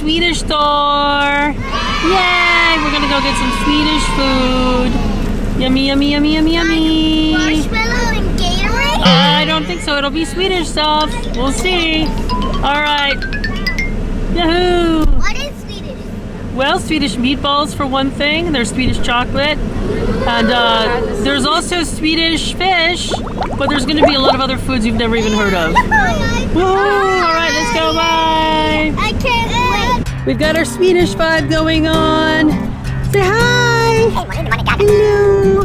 Swedish store. Yay! We're gonna go get some Swedish food. Yummy, yummy, yummy, yummy, yummy. Marshmallow and Gatorade? I don't think so. It'll be Swedish stuff. We'll see. All right. Yahoo! What is Swedish? Well, Swedish meatballs for one thing. There's Swedish chocolate. And there's also Swedish fish. But there's going to be a lot of other foods you've never even heard of. Woo! All right, let's go. Bye. I can't wait. We've got our Swedish vibe going on. Say hi. Hello.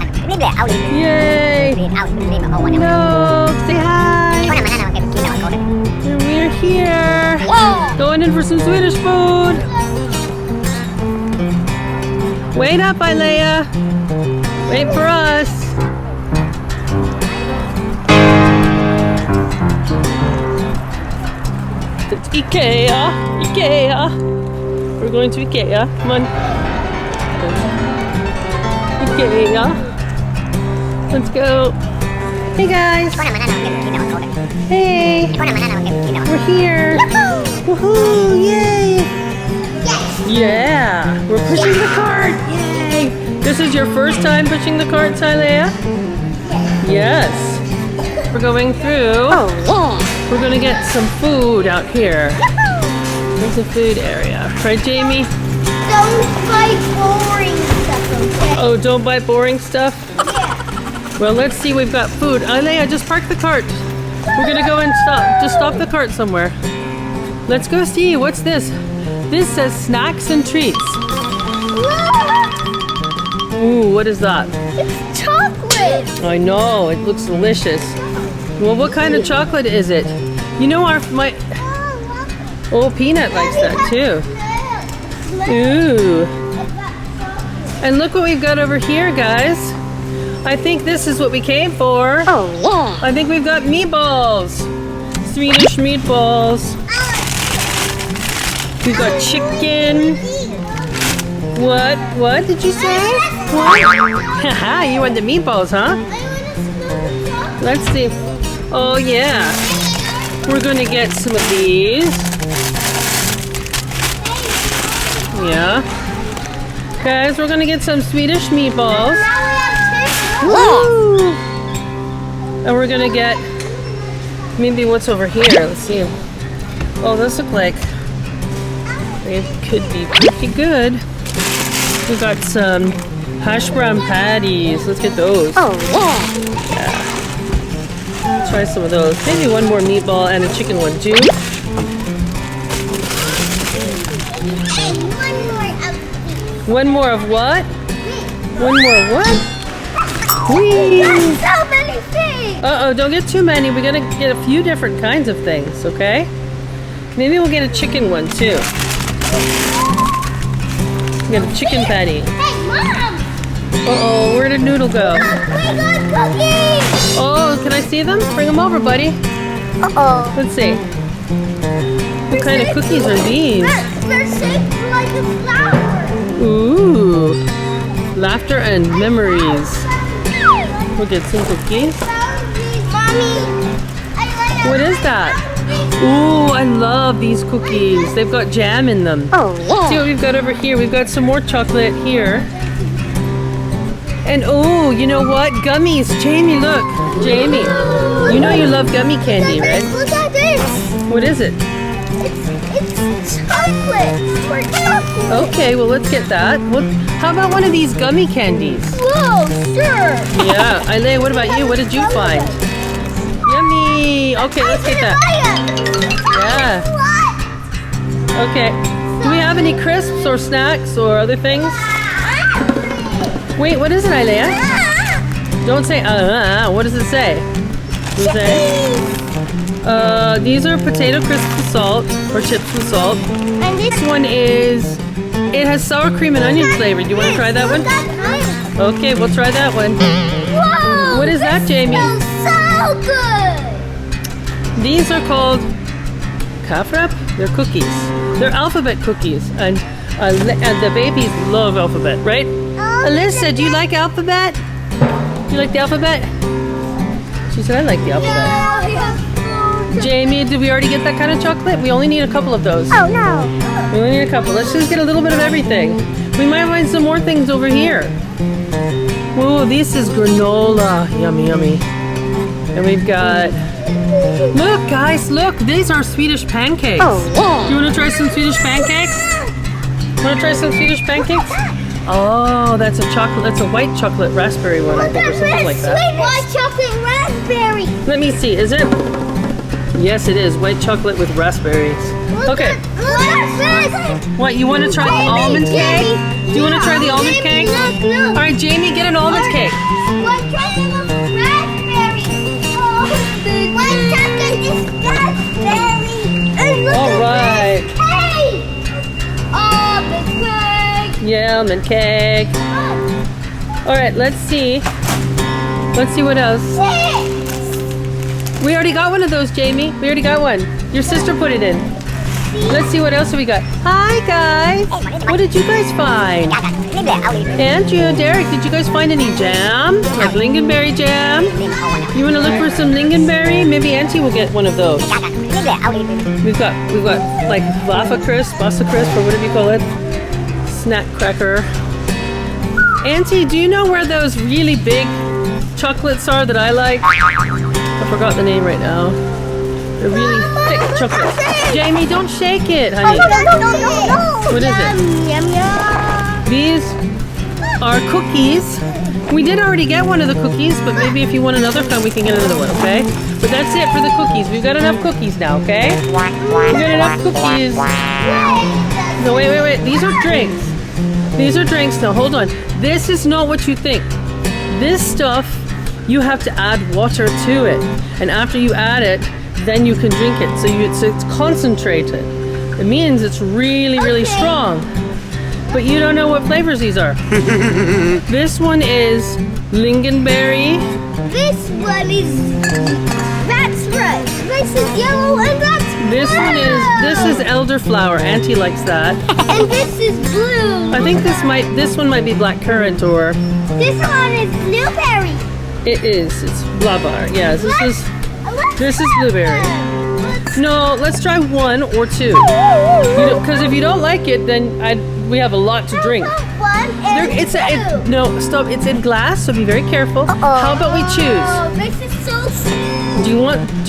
Yay. No. Say hi. And we're here. Going in for some Swedish food. Wait up, Ilea. Wait for us. It's IKEA. IKEA. We're going to IKEA. Come on. IKEA. Let's go. Hey guys. Hey. We're here. Woohoo! Yay! Yes. Yeah. We're pushing the cart. Yay! This is your first time pushing the cart, Ilea? Yes. We're going through. Oh, yeah. We're gonna get some food out here. There's a food area. Right, Jamie? Don't buy boring stuff, okay? Oh, don't buy boring stuff? Yeah. Well, let's see. We've got food. Ilea, just park the cart. We're gonna go and stop. Just stop the cart somewhere. Let's go see. What's this? This says snacks and treats. Ooh, what is that? It's chocolate. I know. It looks delicious. Well, what kind of chocolate is it? You know, Peanut likes that too. Ooh. And look what we've got over here, guys. I think this is what we came for. Oh, yeah. I think we've got meatballs. Swedish meatballs. We've got chicken. What? What did you say? What? Haha, you want the meatballs, huh? Let's see. Oh, yeah. We're going to get some of these. Yeah. Guys, we're going to get some Swedish meatballs. Woo! And we're going to get maybe what's over here. Let's see. Oh, those look like it could be pretty good. We got some hash brown patties. Let's get those. Oh, yeah. Try some of those. Maybe one more meatball and a chicken one too. One more of what? One more of what? Whee! So many things. Uh-oh, don't get too many. We're gonna get a few different kinds of things, okay? Maybe we'll get a chicken one too. Get a chicken patty. Hey, Mom! Uh-oh, where did Noodle go? We got cookies! Oh, can I see them? Bring them over, buddy. Uh-oh. Let's see. What kind of cookies are these? They're shaped like a flower. Ooh. Laughter and memories. We'll get some cookies. Mommy! What is that? Ooh, I love these cookies. They've got jam in them. Oh, yeah. See what we've got over here. We've got some more chocolate here. And oh, you know what? Gummies. Jamie, look. Jamie, you know you love gummy candy, right? Look at this. What is it? It's chocolate. For chocolate. Okay, well, let's get that. Well, how about one of these gummy candies? Whoa, sure. Yeah. Ilea, what about you? What did you find? Yummy. Okay, let's get that. Yeah. Okay. Do we have any crisps or snacks or other things? Wait, what is it, Ilea? Don't say what does it say? Does it say? These are potato crisps with salt or chips with salt. And This one is, it has sour cream and onion flavor. Do you want to try that one? Okay, we'll try that one. Whoa! What is that, Jamie? Smells so good. These are called kafrap. They're cookies. They're alphabet cookies, and the babies love alphabet, right? Alyssa, do you like alphabet? Do you like the alphabet? She said, I like the alphabet. Yeah, I have Jamie, did we already get that kind of chocolate? We only need a couple of those. Oh no. We only need a couple. Let's just get a little bit of everything. We might find some more things over here. Whoa, this is granola. Yummy, yummy. And we've got... Look, guys, look. These are Swedish pancakes. Oh yeah. You want to try some Swedish pancakes? Want to try some Swedish pancakes? Oh, that's a chocolate. That's a white chocolate raspberry one, I think, or something like that. White chocolate raspberry. Let me see. Is it? Yes, it is. White chocolate with raspberries. Okay. What, you want to try the almond cake? Do you want to try the almond cake? All right, Jamie, get an almond cake. White chocolate with raspberry. Oh, white chocolate is raspberry. And look All right. at this cake. Almond cake. Yeah, almond cake. All right, let's see. Let's see what else. We already got one of those, Jamie. We already got one. Your sister put it in. Let's see what else we got. Hi, guys. What did you guys find? Andrew, Derek, did you guys find any jam? Like lingonberry jam? You want to look for some lingonberry? Maybe Auntie will get one of those. We've got like Laffa crisp, Bassa crisp, or whatever you call it. Snack cracker. Auntie, do you know where those really big chocolates are that I like? I forgot the name right now. They're really thick chocolates. Jamie, don't shake it, honey. No. What is it? Yum, yum. These are cookies. We did already get one of the cookies, but maybe if you want another kind, we can get another one, okay? But that's it for the cookies. We've got enough cookies now, okay? We've got enough cookies. No, wait. These are drinks. These are drinks now. Hold on. This is not what you think. This stuff, you have to add water to it. And after you add it, then you can drink it. So it's concentrated. It means it's really, really strong. But you don't know what flavors these are. This one is lingonberry. This one is... That's red. This is yellow and that's This is elderflower. Auntie likes that. And this is blue. I think this one might be blackcurrant or... This one is blueberry. It is. It's blabber. Yeah, this is blueberry. No, let's try one or two. Because if you don't like it, then we have a lot to drink. It's in glass, so be very careful. How about we choose? Oh, this is so sweet. Do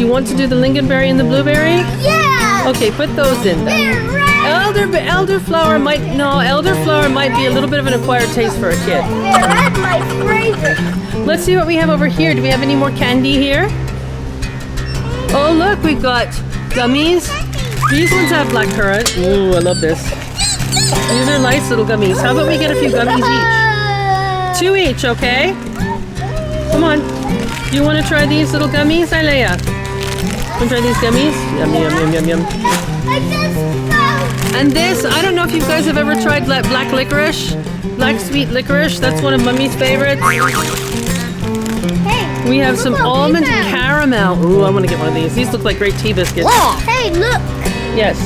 you want to do the lingonberry and the blueberry? Yeah. Okay, put those in then. Elderflower might be a little bit of an acquired taste for a kid. That's my favorite. Let's see what we have over here. Do we have any more candy here? Oh look, we've got gummies. These ones have blackcurrant. Ooh, I love this. These are nice little gummies. How about we get a few gummies each? 2 each, okay? Come on. Do you want to try these little gummies, Ilea? Want to try these gummies? Yum, yum, yum, yum, yum. And this, I don't know if you guys have ever tried black licorice. Black sweet licorice. That's one of Mummy's favorites. Hey, We have some almond caramel. Ooh, I want to get one of these. These look like great tea biscuits. Hey, look. Yes.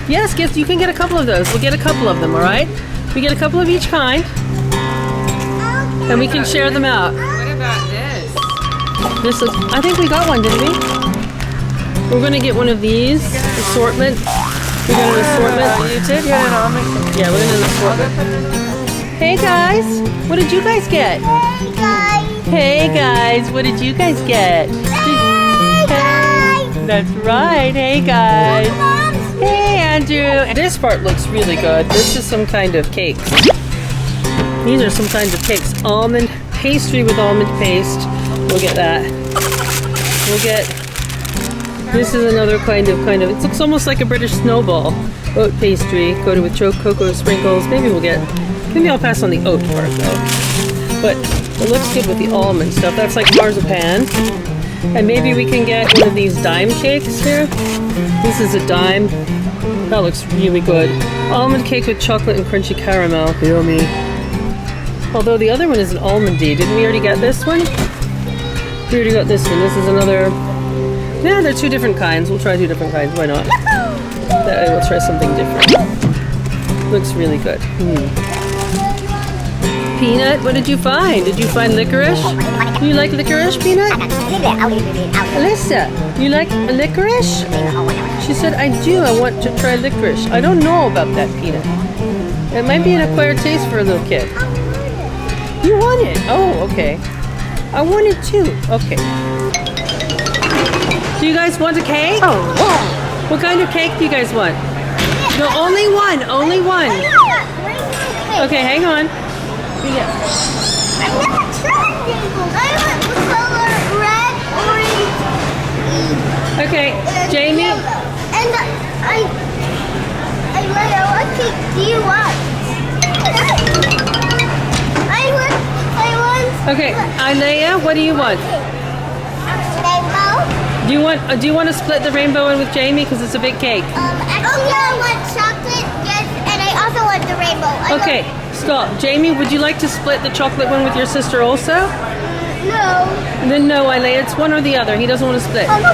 Yes, Gift, you can get a couple of those. We'll get a couple of them, all right? We get a couple of each kind, and we can share them out. What about this? This is, I think we got one, didn't we? We're going to get one of these. Assortment. We got an assortment. You did get an almond. Yeah, we're going to do an assortment. Hey, guys. What did you guys get? Hey, guys. Hey, guys. What did you guys get? Hey, guys. That's right. Hey, guys. Hey, Andrew. This part looks really good. This is some kind of cakes. These are some kinds of cakes. Almond pastry with almond paste. We'll get that. We'll get... This is another kind of... It looks almost like a British snowball. Oat pastry coated with cocoa sprinkles. Maybe I'll pass on the oat part though. But it looks good with the almond stuff. That's like marzipan. And maybe we can get one of these dime cakes here. This is a dime. That looks really good. Almond cake with chocolate and crunchy caramel. Yummy. Although the other one is an almondy. Didn't we already get this one? We already got this one. This is another... Yeah, they're two different kinds. We'll try two different kinds. Why not? That way we'll try something different. Looks really good. Peanut, what did you find? Did you find licorice? You like licorice, Peanut? Alyssa, you like licorice? She said, I do. I want to try licorice. I don't know about that, Peanut. It might be an acquired taste for a little kid. You want it? Oh, okay. I want it too. Okay. Do you guys want a cake? What kind of cake do you guys want? No, only one. Only one. Okay, hang on. Yeah. I've never tried rainbows. I want the color red, orange, Okay, Jamie. yellow. And what cake do you want? I want. Okay, Ilea, what do you want? Rainbow. Do you want to split the rainbow one with Jamie because it's a big cake? Actually, I want chocolate, yes, and I also want the rainbow. Okay, stop. Jamie, would you like to split the chocolate one with your sister also? No. Then no, Ilea, it's one or the other. He doesn't want to split. Oh, no.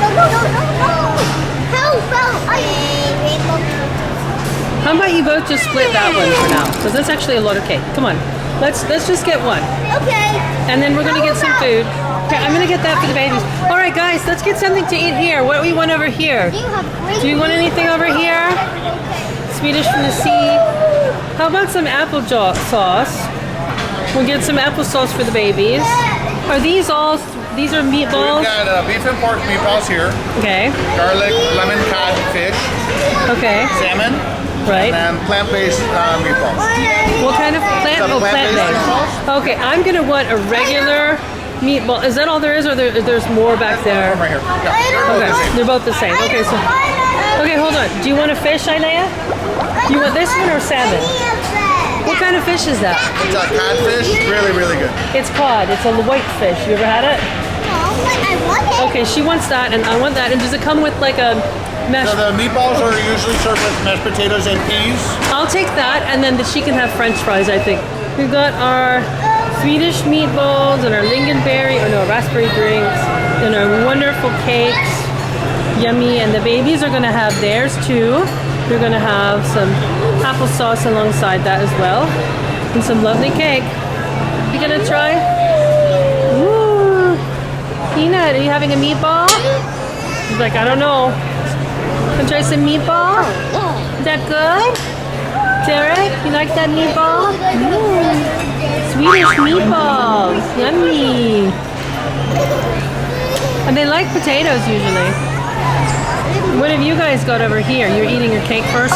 How about rainbow? How about you both just split that one for now? Because that's actually a lot of cake. Come on, let's just get one, Okay. and then we're gonna get some food. Okay, I'm gonna get that for the babies. All right, guys, let's get something to eat here. What do we want over here? Do you want anything over here? Swedish from the sea. How about some apple sauce? We'll get some applesauce for the babies. Are these all? These are meatballs. We've got beef and pork meatballs here. Okay. Garlic, lemon cod fish, Okay. salmon, Right. and plant-based meatballs. What kind of plant? Some Oh, plant-based plant-based. meatballs. Okay, I'm gonna want a regular meatball. Is that all there is, or there's more back there? Right here. Yeah, Okay, they're both the same. Okay, so okay, hold on. Do you want a fish, Ilea? You want this one or salmon? What kind of fish is that? it's a codfish, really, really good. It's cod. It's a white fish. You ever had it? I want it. Okay, she wants that, and I want that. And does it come with like a mesh? So the meatballs are usually served with mashed potatoes and peas. I'll take that, and then she can have French fries. I think we've got our Swedish meatballs and our lingonberry, or no, raspberry drinks, and our wonderful cakes. Yummy, and the babies are gonna have theirs too. They're gonna have some applesauce alongside that as well, and some lovely cake. You gonna try? Woo! Peanut, are you having a meatball? He's like, I don't know. Wanna try some meatball? Is that good? Derek, you like that meatball? Swedish meatballs, yummy. And they like potatoes usually. What have you guys got over here? You're eating your cake first?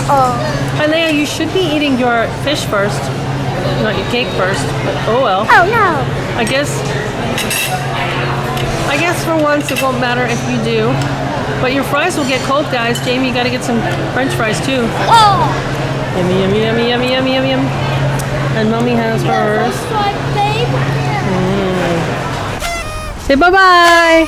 Ilea, you should be eating your fish first, not your cake first. But oh well. Oh no. I guess for once it won't matter if you do. But your fries will get cold, guys. Jamie, you gotta get some French fries too. Oh. Yummy, yummy, yummy, yummy, yummy, yummy, yum. And mommy has hers. Say bye-bye.